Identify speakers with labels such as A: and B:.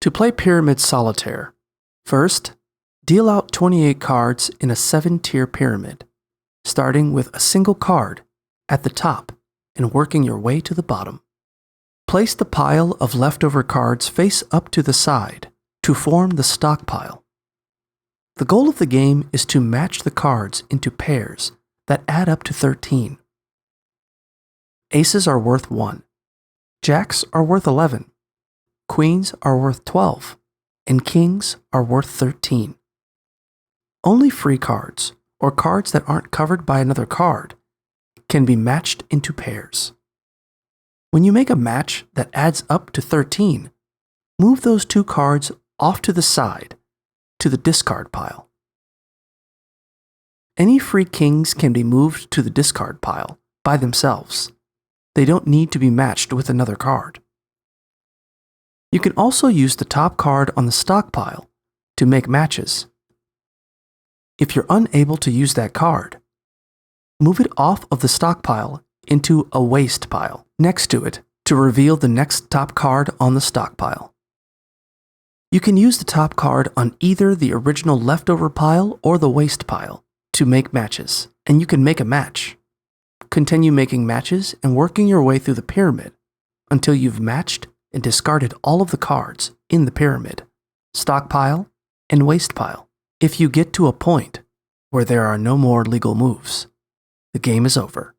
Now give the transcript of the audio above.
A: To play Pyramid Solitaire, first, deal out 28 cards in a 7-tier pyramid, starting with a single card at the top and working your way to the bottom. Place the pile of leftover cards face up to the side to form the stockpile. The goal of the game is to match the cards into pairs that add up to 13. Aces are worth 1, jacks are worth 11, queens are worth 12, and kings are worth 13. Only free cards, or cards that aren't covered by another card, can be matched into pairs. When you make a match that adds up to 13, move those 2 cards off to the side to the discard pile. Any free kings can be moved to the discard pile by themselves. They don't need to be matched with another card. You can also use the top card on the stockpile to make matches. If you're unable to use that card, move it off of the stockpile into a waste pile next to it to reveal the next top card on the stockpile. You can use the top card on either the original leftover pile or the waste pile to make matches, and you can make a match. Continue making matches and working your way through the pyramid until you've matched and discarded all of the cards in the pyramid, stockpile, and waste pile. If you get to a point where there are no more legal moves, the game is over.